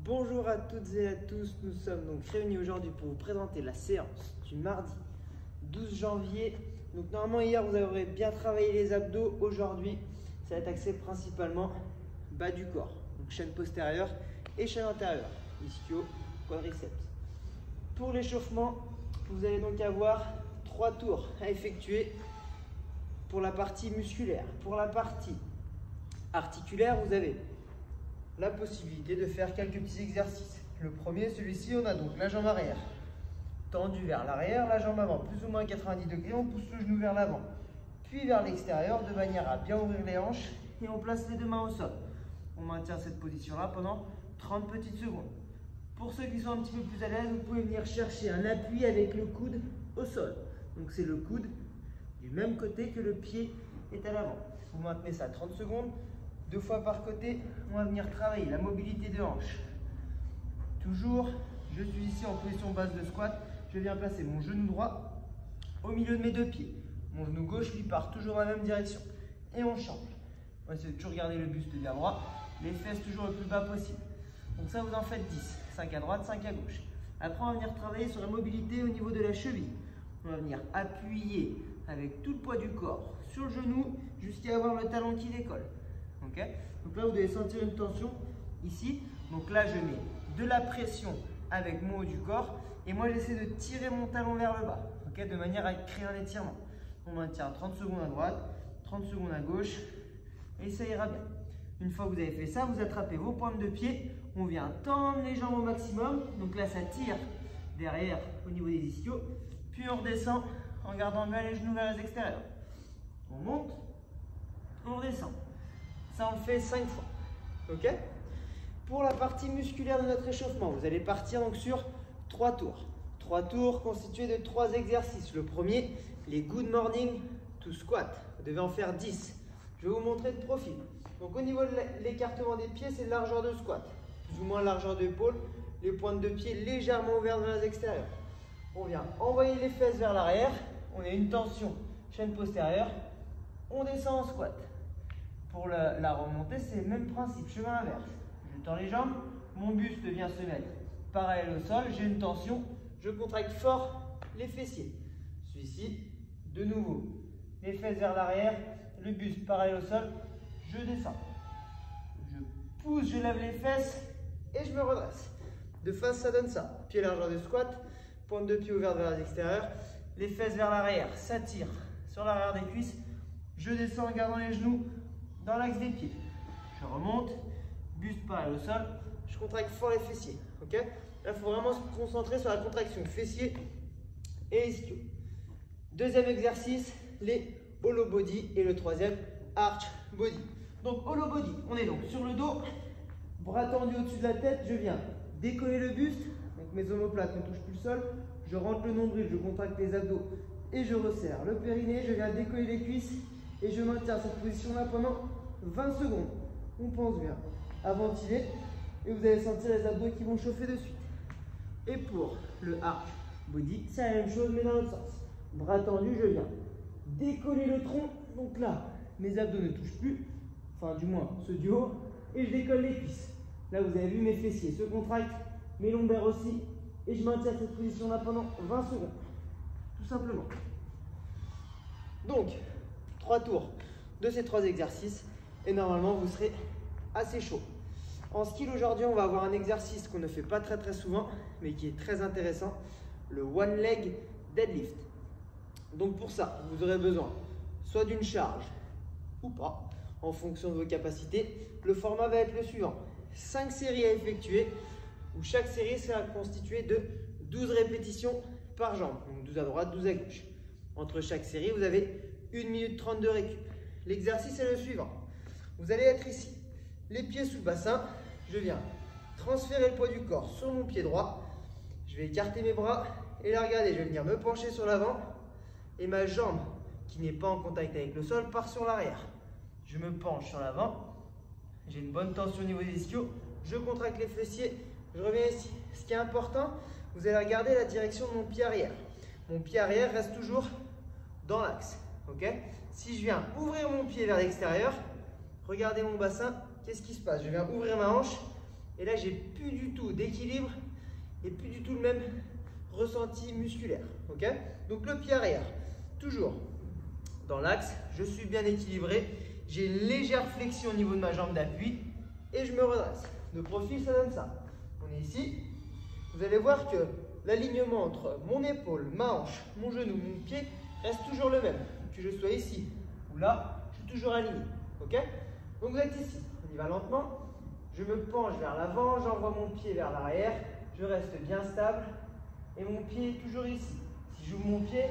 Bonjour à toutes et à tous, nous sommes donc réunis aujourd'hui pour vous présenter la séance du mardi 12 janvier. Donc normalement hier vous avez bien travaillé les abdos, aujourd'hui ça va être axé principalement bas du corps. Donc chaîne postérieure et chaîne antérieure, ischio, quadriceps. Pour l'échauffement, vous allez donc avoir 3 tours à effectuer pour la partie musculaire. Pour la partie articulaire, vous avez la possibilité de faire quelques petits exercices. Le premier, celui-ci, on a donc la jambe arrière tendue vers l'arrière, la jambe avant plus ou moins 90 degrés, on pousse le genou vers l'avant, puis vers l'extérieur de manière à bien ouvrir les hanches et on place les deux mains au sol. On maintient cette position-là pendant 30 petites secondes. Pour ceux qui sont un petit peu plus à l'aise, vous pouvez venir chercher un appui avec le coude au sol. Donc c'est le coude du même côté que le pied est à l'avant. Vous maintenez ça 30 secondes. 2 fois par côté, on va venir travailler la mobilité de hanche. Toujours, je suis ici en position basse de squat. Je viens placer mon genou droit au milieu de mes 2 pieds. Mon genou gauche lui part toujours dans la même direction. Et on change. On va essayer de toujours garder le buste bien droit, les fesses toujours le plus bas possible. Donc ça, vous en faites 10. 5 à droite, 5 à gauche. Après, on va venir travailler sur la mobilité au niveau de la cheville. On va venir appuyer avec tout le poids du corps sur le genou jusqu'à avoir le talon qui décolle. Okay. Donc là, vous devez sentir une tension ici. Donc là, je mets de la pression avec mon haut du corps et moi, j'essaie de tirer mon talon vers le bas, okay, de manière à créer un étirement. On maintient 30 secondes à droite, 30 secondes à gauche et ça ira bien. Une fois que vous avez fait ça, vous attrapez vos pointes de pied. On vient tendre les jambes au maximum. Donc là, ça tire derrière au niveau des ischios. Puis on redescend en gardant bien les genoux vers les extérieurs. On monte, on redescend. Ça, on le fait 5 fois. Ok? Pour la partie musculaire de notre échauffement, vous allez partir donc sur 3 tours. 3 tours constitués de 3 exercices. Le premier, les good morning to squat. Vous devez en faire 10. Je vais vous montrer de profil. Donc au niveau de l'écartement des pieds, c'est largeur de squat. Plus ou moins largeur d'épaule. Les pointes de pied légèrement ouvertes vers les extérieurs. On vient envoyer les fesses vers l'arrière. On a une tension chaîne postérieure. On descend en squat. Pour la remontée, c'est le même principe, chemin inverse. Je tends les jambes, mon buste vient se mettre parallèle au sol, j'ai une tension, je contracte fort les fessiers. Celui-ci, de nouveau, les fesses vers l'arrière, le buste parallèle au sol, je descends. Je pousse, je lève les fesses et je me redresse. De face, ça donne ça. Pied largeur de squat, pointe de pied ouverte vers l'extérieur, les fesses vers l'arrière, ça tire sur l'arrière des cuisses. Je descends en gardant les genoux dans l'axe des pieds. Je remonte, buste parallèle au sol, je contracte fort les fessiers. Okay, là, il faut vraiment se concentrer sur la contraction fessiers et ischio. Deuxième exercice, les hollow body et le troisième, arch body. Donc hollow body, on est donc sur le dos, bras tendus au-dessus de la tête, je viens décoller le buste, donc mes omoplates ne touchent plus le sol, je rentre le nombril, je contracte les abdos et je resserre le périnée, je viens décoller les cuisses et je maintiens cette position-là pendant 20 secondes. On pense bien à ventiler et vous allez sentir les abdos qui vont chauffer de suite. Et pour le arch body, c'est la même chose mais dans l'autre sens. Bras tendus, je viens décoller le tronc. Donc là, mes abdos ne touchent plus, enfin du moins ceux du haut, et je décolle les cuisses. Là, vous avez vu mes fessiers se contractent, mes lombaires aussi, et je maintiens cette position-là pendant 20 secondes. Tout simplement. Donc, 3 tours de ces 3 exercices et normalement vous serez assez chaud. En skill aujourd'hui, on va avoir un exercice qu'on ne fait pas très souvent mais qui est très intéressant, le one leg deadlift. Donc pour ça, vous aurez besoin soit d'une charge ou pas en fonction de vos capacités. Le format va être le suivant, 5 séries à effectuer où chaque série sera constituée de 12 répétitions par jambe, donc 12 à droite, 12 à gauche. Entre chaque série, vous avez 1 minute 30 de récup. L'exercice est le suivant. Vous allez être ici, les pieds sous le bassin. Je viens transférer le poids du corps sur mon pied droit. Je vais écarter mes bras et là, regardez, je vais venir me pencher sur l'avant et ma jambe qui n'est pas en contact avec le sol part sur l'arrière. Je me penche sur l'avant. J'ai une bonne tension au niveau des ischios. Je contracte les fessiers. Je reviens ici. Ce qui est important, vous allez regarder la direction de mon pied arrière. Mon pied arrière reste toujours dans l'axe. Okay, si je viens ouvrir mon pied vers l'extérieur, regardez mon bassin, qu'est-ce qui se passe? Je viens ouvrir ma hanche Et là, j'ai plus du tout d'équilibre et plus du tout le même ressenti musculaire. Ok? Donc le pied arrière, toujours dans l'axe, je suis bien équilibré, j'ai une légère flexion au niveau de ma jambe d'appui et je me redresse. De profil, ça donne ça. On est ici, vous allez voir que l'alignement entre mon épaule, ma hanche, mon genou, mon pied reste toujours le même. Que je sois ici ou là, je suis toujours aligné. Ok? Donc vous êtes ici, on y va lentement. Je me penche vers l'avant, j'envoie mon pied vers l'arrière, je reste bien stable et mon pied est toujours ici. Si j'ouvre mon pied,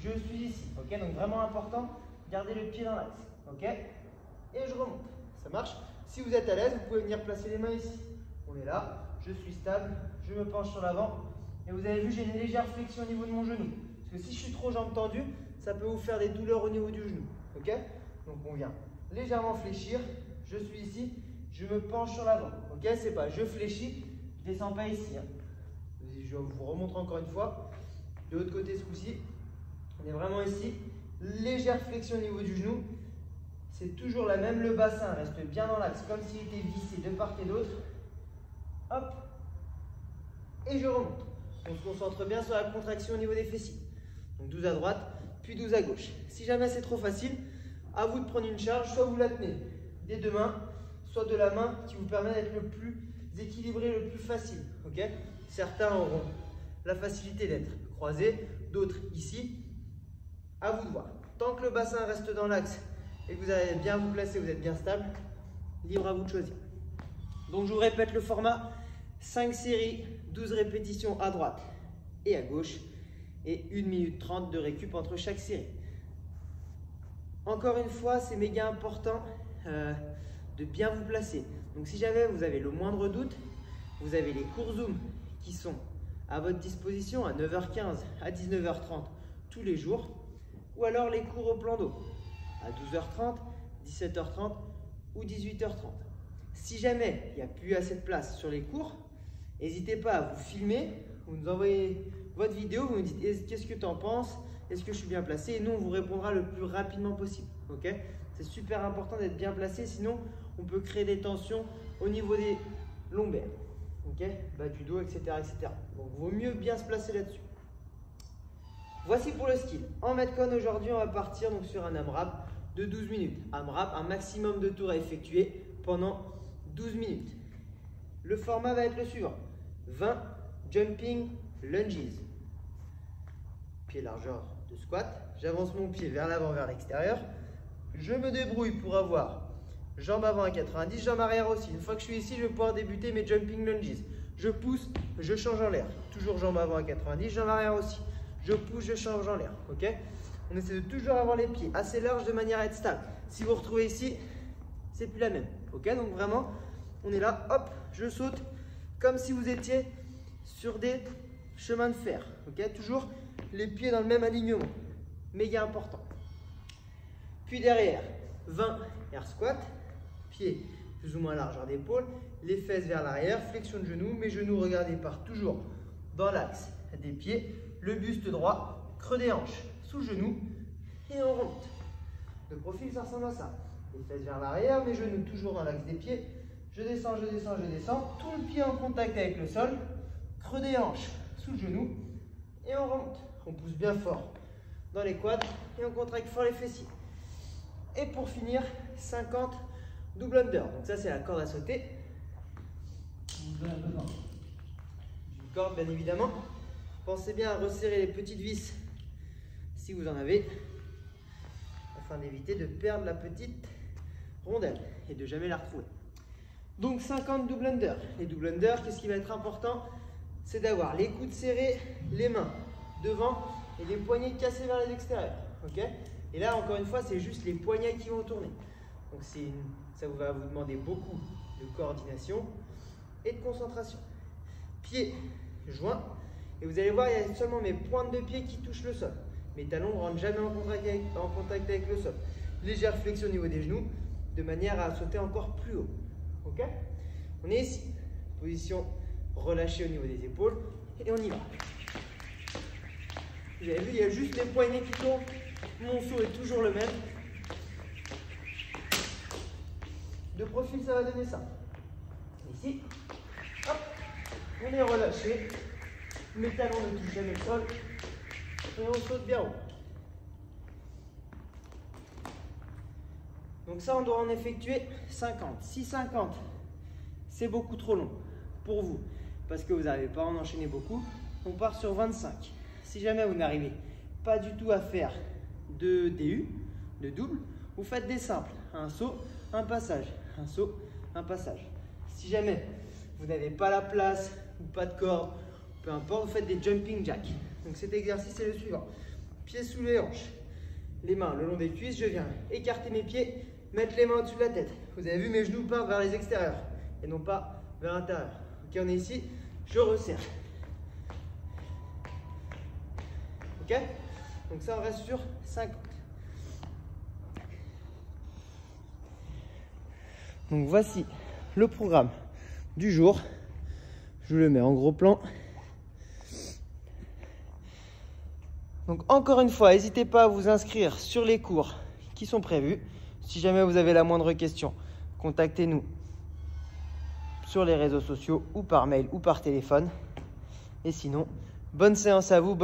je suis ici. Ok? Donc vraiment important, gardez le pied dans l'axe. Ok? Et je remonte. Ça marche? Si vous êtes à l'aise, vous pouvez venir placer les mains ici. On est là, je suis stable, je me penche sur l'avant et vous avez vu, j'ai une légère flexion au niveau de mon genou. Parce que si je suis trop jambes tendues, ça peut vous faire des douleurs au niveau du genou. Ok? Donc on vient légèrement fléchir, je suis ici, je me penche sur l'avant. Ok? C'est pas je fléchis, je descends pas ici. Hein. Je vous remontre encore une fois. De l'autre côté ce coup-ci, on est vraiment ici. Légère flexion au niveau du genou. C'est toujours la même, le bassin reste bien dans l'axe, comme s'il était vissé de part et d'autre. Hop. Et je remonte. On se concentre bien sur la contraction au niveau des fessiers. Donc 12 à droite, puis 12 à gauche. Si jamais c'est trop facile, à vous de prendre une charge, soit vous la tenez des deux mains, soit de la main qui vous permet d'être le plus équilibré, le plus facile. Ok? Certains auront la facilité d'être croisés, d'autres ici. À vous de voir. Tant que le bassin reste dans l'axe et que vous allez bien vous placer, vous êtes bien stable, libre à vous de choisir. Donc je vous répète le format, 5 séries, 12 répétitions à droite et à gauche et 1 minute 30 de récup entre chaque série. Encore une fois, c'est méga important de bien vous placer. Donc si jamais vous avez le moindre doute, vous avez les cours Zoom qui sont à votre disposition à 9h15, à 19h30 tous les jours, ou alors les cours au plan d'eau à 12h30, 17h30 ou 18h30. Si jamais il n'y a plus assez de place sur les cours, n'hésitez pas à vous filmer, vous nous envoyez votre vidéo, vous nous dites qu'est-ce que tu en penses, est-ce que je suis bien placé, et nous on vous répondra le plus rapidement possible. Ok? C'est super important d'être bien placé, sinon on peut créer des tensions au niveau des lombaires, ok? Bas du dos, etc., etc. Donc il vaut mieux bien se placer là-dessus. Voici pour le skill. En Metcon aujourd'hui, on va partir donc sur un AMRAP de 12 minutes. AMRAP, un maximum de tours à effectuer pendant 12 minutes. Le format va être le suivant. 20 jumping lunges. Pied largeur de squat. J'avance mon pied vers l'avant, vers l'extérieur. Je me débrouille pour avoir jambe avant à 90, jambe arrière aussi. Une fois que je suis ici, je vais pouvoir débuter mes jumping lunges. Je pousse, je change en l'air. Toujours jambe avant à 90, jambe arrière aussi. Je pousse, je change en l'air. Ok? On essaie de toujours avoir les pieds assez larges de manière à être stable. Si vous retrouvez ici, c'est plus la même. Ok? Donc vraiment, on est là, hop, je saute comme si vous étiez sur des chemins de fer. Ok? Toujours les pieds dans le même alignement. Méga important. Puis derrière, 20 air squat, pieds plus ou moins largeur d'épaule, les fesses vers l'arrière, flexion de genoux, mes genoux, regardez, partent toujours dans l'axe des pieds, le buste droit, creux des hanches, sous le genou, et on remonte. Le profil, ça ressemble à ça. Les fesses vers l'arrière, mes genoux toujours dans l'axe des pieds, je descends, je descends, je descends, tout le pied en contact avec le sol, creux des hanches, sous le genou, et on remonte. On pousse bien fort dans les quads et on contracte fort les fessiers. Et pour finir, 50 double under. Donc ça, c'est la corde à sauter. Une corde, bien évidemment. Pensez bien à resserrer les petites vis si vous en avez, afin d'éviter de perdre la petite rondelle et de jamais la retrouver. Donc 50 double under. Les double under, qu'est-ce qui va être important? C'est d'avoir les coudes serrés, les mains devant et les poignets cassés vers les extérieurs. Ok? Et là, encore une fois, c'est juste les poignets qui vont tourner. Donc ça va vous demander beaucoup de coordination et de concentration. Pieds joints. Et vous allez voir, il y a seulement mes pointes de pied qui touchent le sol. Mes talons ne rentrent jamais en contact avec le sol. Légère flexion au niveau des genoux, de manière à sauter encore plus haut. Ok? On est ici. Position relâchée au niveau des épaules. Et on y va. Vous avez vu, il y a juste les poignets qui tournent. Mon saut est toujours le même. De profil, ça va donner ça. ici. Hop, on est relâché. Mes talons ne touchent jamais le sol. Et on saute bien haut. Donc ça, on doit en effectuer 50. Si 50, c'est beaucoup trop long pour vous, parce que vous n'arrivez pas à en enchaîner beaucoup, on part sur 25. Si jamais vous n'arrivez pas du tout à faire de DU, de double, vous faites des simples. Un saut, un passage, un saut, un passage. Si jamais vous n'avez pas la place ou pas de corde, peu importe, vous faites des jumping jacks. Donc cet exercice est le suivant. Pieds sous les hanches, les mains le long des cuisses, je viens écarter mes pieds, mettre les mains au-dessus de la tête. Vous avez vu, mes genoux partent vers les extérieurs et non pas vers l'intérieur. Ok, on est ici, je resserre. Ok? Donc ça, on reste sur 50. Donc voici le programme du jour. Je vous le mets en gros plan. Donc encore une fois, n'hésitez pas à vous inscrire sur les cours qui sont prévus. Si jamais vous avez la moindre question, contactez-nous sur les réseaux sociaux ou par mail ou par téléphone. Et sinon, bonne séance à vous.